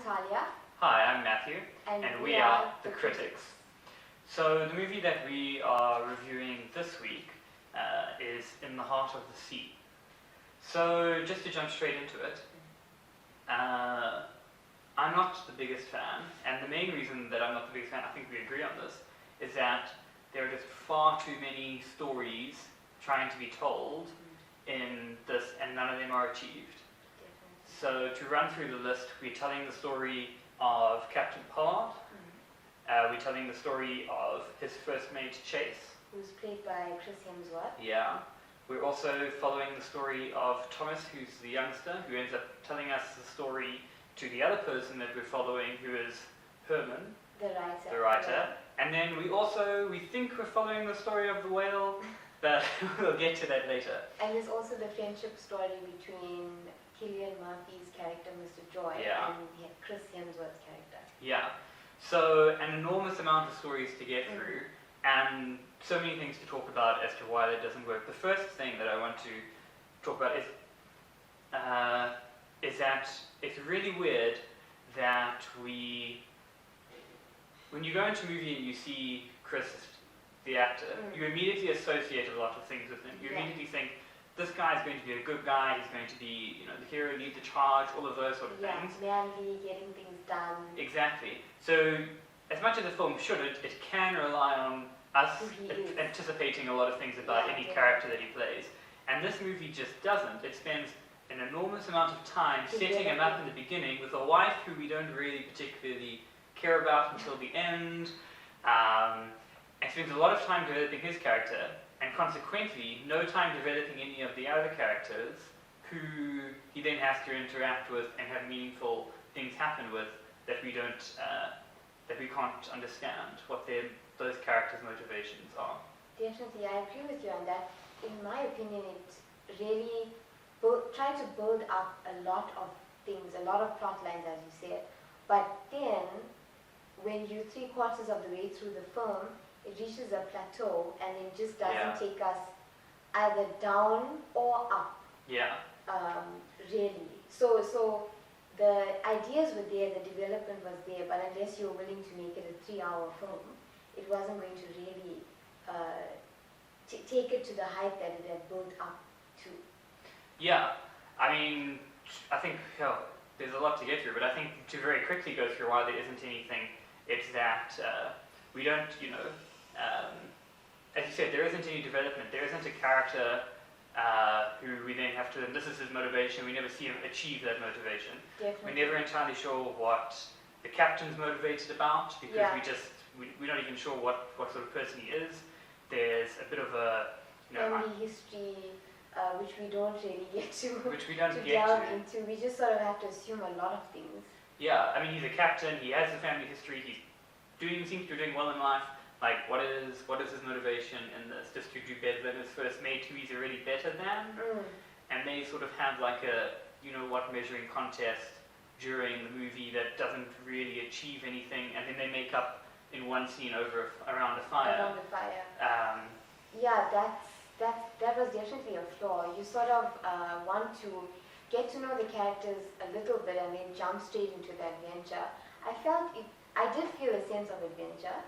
Taliya. Hi, I'm Matthew, And we are the Critics. So the movie that we are reviewing this week is In the Heart of the Sea. So just to jump straight into it, I'm not the biggest fan, and the main reason that I'm not the biggest fan, I think we agree on this, is that there are just far too many stories trying to be told in this, and none of them are achieved. So to run through the list, we're telling the story of Captain Pollard. We're telling the story of his first mate, Chase, who's played by Chris Hemsworth. Yeah. We're also following the story of Thomas, who's the youngster, who ends up telling us the story to the other person that we're following, who is Herman, the writer. Yeah. And then we think we're following the story of the whale, but we'll get to that later. And there's also the friendship story between Cillian Murphy's character, Mr. Joy, and Chris Hemsworth's character. Yeah. So an enormous amount of stories to get through, and so many things to talk about as to why that doesn't work. The first thing that I want to talk about is that it's really weird that when you go into a movie and you see Chris, the actor, you immediately associate a lot of things with him. You immediately think, this guy's going to be a good guy, he's going to be, the hero, lead the charge, all of those sort of things. Manly, getting things done. Exactly. So, as much as the film should, it can rely on us anticipating a lot of things about any character that he plays. And this movie just doesn't. It spends an enormous amount of time setting him up in the beginning with a wife who we don't really particularly care about until the end. And spends a lot of time developing his character, and consequently, no time developing any of the other characters who he then has to interact with and have meaningful things happen with that we can't understand what those characters' motivations are. Definitely, I agree with you on that. In my opinion, it really tried to build up a lot of things, a lot of plot lines, as you said. But then, when you're 3/4 of the way through the film, it reaches a plateau and it just doesn't take us either down or up. Yeah. Really. So the ideas were there, the development was there, but unless you're willing to make it a 3-hour film, it wasn't going to really take it to the height that it had built up to. Yeah. I mean, I think there's a lot to get through, but I think to very quickly go through why there isn't anything, it's that we don't, as you said, there isn't any development. There isn't a character who we then have to, and this is his motivation, we never see him achieve that motivation. Definitely. We're never entirely sure what the captain's motivated about, because we're not even sure what sort of person he is. There's a bit of a family history, which we don't really get to delve into. We just sort of have to assume a lot of things. Yeah, I mean, he's a captain, he has a family history, seems to be doing well in life. Like, what is his motivation in this? Just to do better than his first mate, who he's already better than? And they sort of have like a, measuring contest during the movie that doesn't really achieve anything, and then they make up in one scene around a fire. Around the fire. That was definitely a flaw. You sort of want to get to know the characters a little bit and then jump straight into the adventure. I did feel a sense of adventure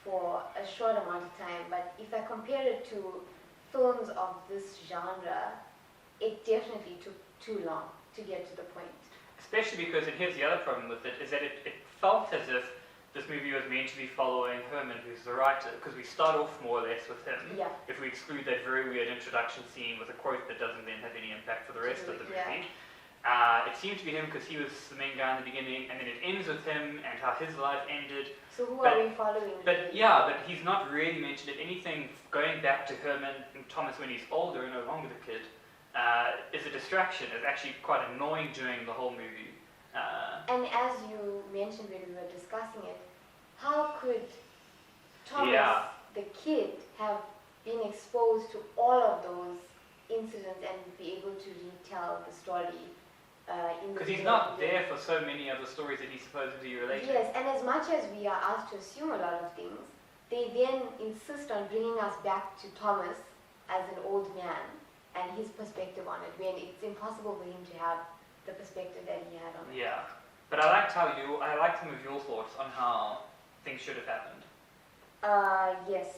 for a short amount of time, but if I compare it to films of this genre, it definitely took too long to get to the point. Especially because, and here's the other problem with it, is that it felt as if this movie was meant to be following Herman, who's the writer, because we start off more or less with him. Yeah. If we exclude that very weird introduction scene with a quote that doesn't then have any impact for the rest of the movie. It seemed to be him because he was the main guy in the beginning, and then it ends with him and how his life ended. So who are we following? But he's not really mentioned it. Anything going back to Herman and Thomas when he's older and no longer the kid is a distraction. It's actually quite annoying during the whole movie. And as you mentioned when we were discussing it, how could Thomas, the kid, have been exposed to all of those incidents and be able to retell the story? Because he's not there for so many of the stories that he's supposedly related. Yes, and as much as we are asked to assume a lot of things, they then insist on bringing us back to Thomas as an old man and his perspective on it, when it's impossible for him to have the perspective that he had on it. Yeah, but I liked Taliya, I'd like some of your thoughts on how things should have happened. Yes.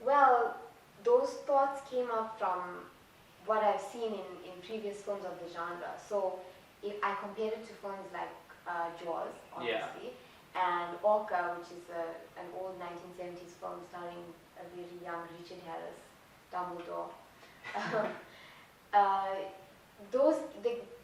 Well, those thoughts came up from what I've seen in previous films of the genre. So if I compare it to films like Jaws, obviously, and Orca, which is an old 1970s film starring a very young Richard Harris, Dumbledore.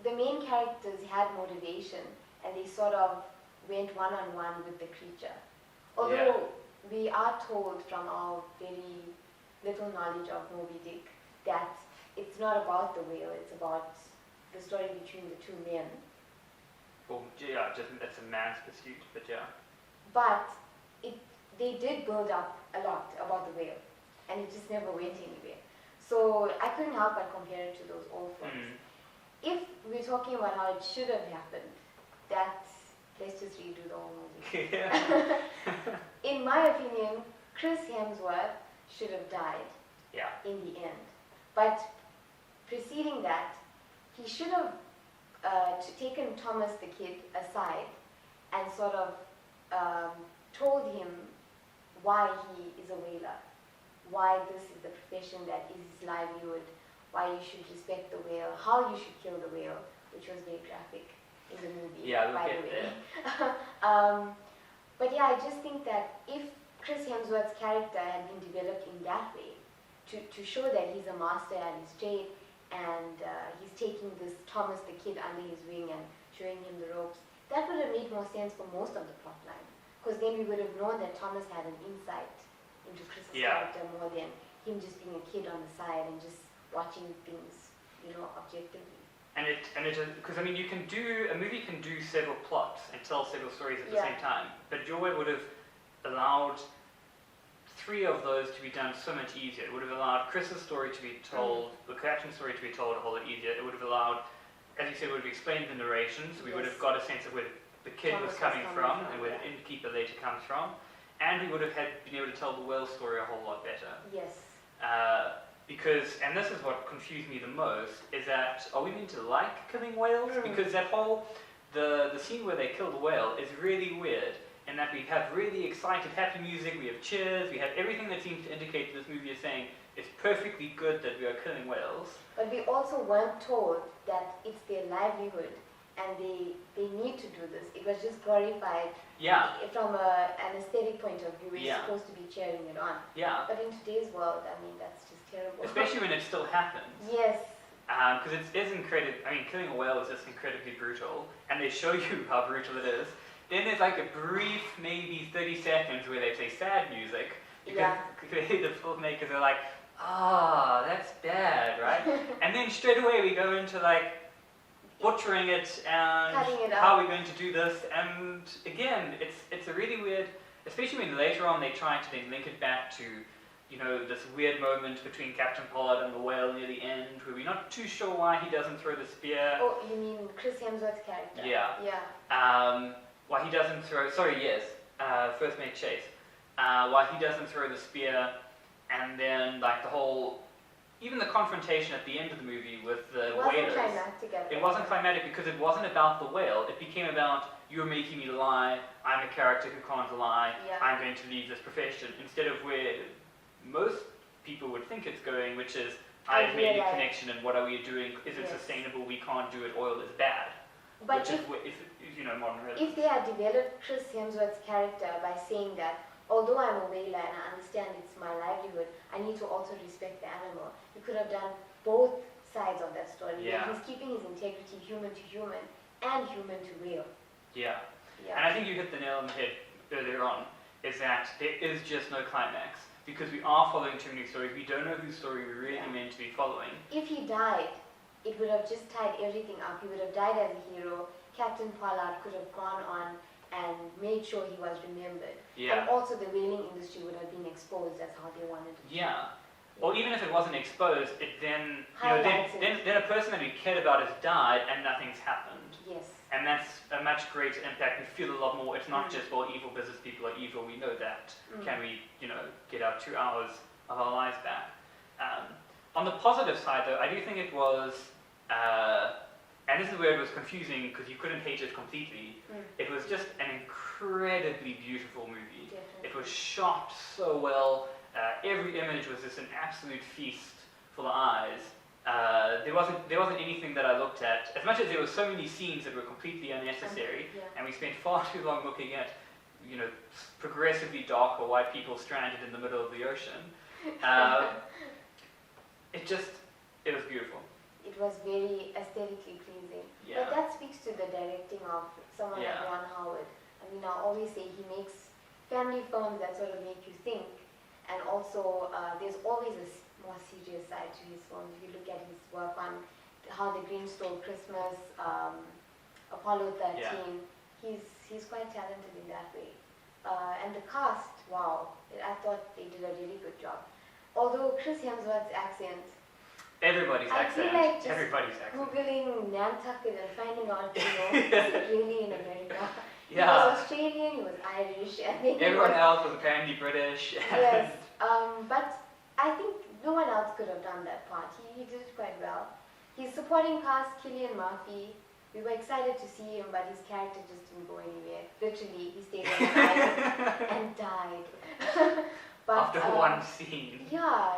The main characters had motivation, and they sort of went one-on-one with the creature. Although we are told from our very little knowledge of Moby Dick that it's not about the whale, it's about the story between the two men. Well, yeah, just it's a man's pursuit, but yeah. But they did build up a lot about the whale, and it just never went anywhere. So I couldn't help but compare it to those old films. If we're talking about how it should have happened, let's just redo the whole movie. Yeah. In my opinion, Chris Hemsworth should have died in the end. But preceding that, he should have taken Thomas the kid aside and sort of told him why he is a whaler, why this is the profession that is his livelihood, why you should respect the whale, how you should kill the whale, which was very graphic in the movie, by the way. But yeah, I just think that if Chris Hemsworth's character had been developed in that way, to show that he's a master at his trade, and he's taking this Thomas the kid under his wing and showing him the ropes, that would have made more sense for most of the plot line. Because then we would have known that Thomas had an insight into Chris's character more than him just being a kid on the side and just watching things, objectively. And because I mean, a movie can do several plots and tell several stories at the same time, but Joy would have allowed 3 of those to be done so much easier. It would have allowed Chris's story to be told, the captain's story to be told a whole lot easier. It would have allowed, as you said, it would have explained the narration, so we would have got a sense of where the kid was coming from and where the innkeeper later comes from, and we would have been able to tell the whale story a whole lot better. Yes. Because, and this is what confused me the most, is that, are we meant to like killing whales? Because that whole, the scene where they kill the whale is really weird, in that we have really excited, happy music, we have cheers, we have everything that seems to indicate that this movie is saying it's perfectly good that we are killing whales. But we also weren't told that it's their livelihood, and they need to do this. It was just glorified from an aesthetic point of view. We're supposed to be cheering it on. Yeah. But in today's world, I mean, that's just terrible. Especially when it still happens. Yes. Because it is incredible. I mean, killing a whale is just incredibly brutal, and they show you how brutal it is. Then there's like a brief, maybe 30 seconds where they play sad music, because the filmmakers are like, that's bad, right? And then straight away we go into like butchering it and how are we going to do this, and again, it's a really weird, especially when later on they try to then link it back to, this weird moment between Captain Pollard and the whale near the end, where we're not too sure why he doesn't throw the spear. Oh, you mean Chris Hemsworth's character? Yeah. Why he doesn't throw, First Mate Chase. Why he doesn't throw the spear, and then like the whole, even the confrontation at the end of the movie with the whalers. It wasn't climactic because it wasn't about the whale. It became about, you're making me lie, I'm a character who can't lie, I'm going to leave this profession. Instead of where most people would think it's going, which is, I've made a connection and what are we doing? Is it sustainable? We can't do it. Oil is bad. But modern realism. If they had developed Chris Hemsworth's character by saying that, although I'm a whaler and I understand it's my livelihood, I need to also respect the animal. You could have done both sides of that story. Yeah. He's keeping his integrity human to human and human to whale. Yeah. And I think you hit the nail on the head earlier on, is that there is just no climax. Because we are following too many stories. We don't know whose story we're really meant to be following. If he died, it would have just tied everything up. He would have died as a hero. Captain Pollard could have gone on and made sure he was remembered. Yeah. And also the whaling industry would have been exposed. That's how they wanted to. Yeah. Or even if it wasn't exposed, it then, then a person that we cared about has died and nothing's happened. Yes. And that's a much greater impact. We feel a lot more. It's not just, well, evil business people are evil. We know that. Can we, get our 2 hours of our lives back? On the positive side, though, I do think it was and this is where it was confusing because you couldn't hate it completely. It was just an incredibly beautiful movie. Definitely. It was shot so well. Every image was just an absolute feast for the eyes. There wasn't anything that I looked at, as much as there were so many scenes that were completely unnecessary, and we spent far too long looking at, progressively darker white people stranded in the middle of the ocean. It was beautiful. It was very aesthetically pleasing. Yeah. But that speaks to the directing of someone like Ron Howard. I mean, I always say he makes family films that sort of make you think, and also there's always a more serious side to his films. If you look at his work on How the Grinch Stole Christmas, Apollo 13, he's quite talented in that way. And the cast, wow, I thought they did a really good job. Although Chris Hemsworth's accent, Everybody's accent. I feel like just Everybody's accent. Googling Nantucket and finding out, is it really in America? Yeah. He was Australian, he was Irish, and then Everyone else was apparently British. Yes, but I think no one else could have done that part. He did it quite well. His supporting cast, Cillian Murphy, we were excited to see him, but his character just didn't go anywhere. Literally, he stayed on the island and died. But, After one scene. Yeah,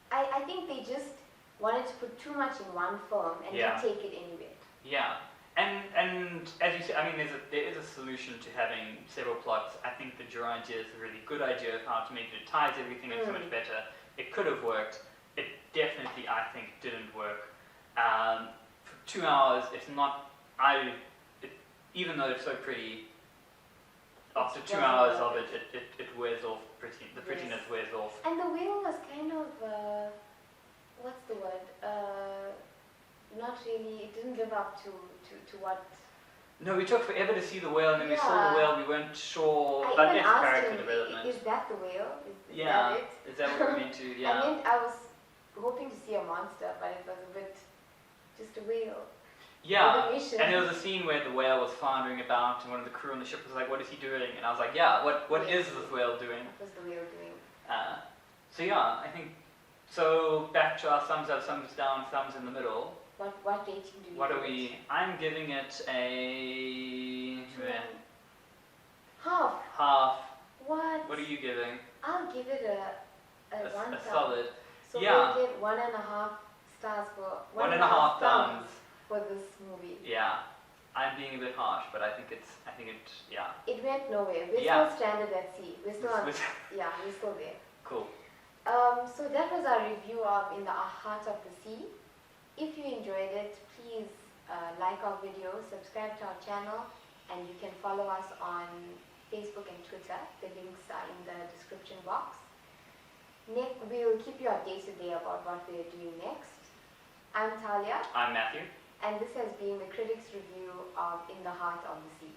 I think they just wanted to put too much in one film and didn't take it anywhere. Yeah. And as you said, I mean, there is a solution to having several plots. I think the Jura idea is a really good idea of how to make it. It ties everything in so much better. It could have worked. It definitely, I think, didn't work. For 2 hours, it's not. Even though it's so pretty, after 2 hours of it wears off. The prettiness wears off. And the whale was kind of, what's the word? Not really. It didn't live up to what. No, we took forever to see the whale, and then we saw the whale. We weren't sure, I but even that's asked character him, development. Is that the whale? Is Yeah. that it? Is that what we're meant to? Yeah. I was hoping to see a monster, but it was a bit just a whale. Yeah, With a mission. and there was a scene where the whale was floundering about, and one of the crew on the ship was like, "What is he doing?" And I was like, "Yeah, what is this whale doing?" What was the whale doing? So yeah, I think so. Back to our thumbs up, thumbs down, thumbs in the middle. What rating do you? What give are we? I'm giving it a half. half. What? What are you giving? I'll give it a one A thumb. solid. So Yeah. we'll give 1.5 stars for 1.5 thumbs. for this movie. Yeah, I'm being a bit harsh, but I think it. Yeah. It went nowhere. We're Yeah. still stranded at sea. We're still on. Yeah, we're still there. Cool. So that was our review of In the Heart of the Sea. If you enjoyed it, please like our video, subscribe to our channel, and you can follow us on Facebook and Twitter. The links are in the description box. We'll keep you updated there about what we're doing next. I'm Taliya, I'm Matthew. and this has been the Critics' Review of In the Heart of the Sea.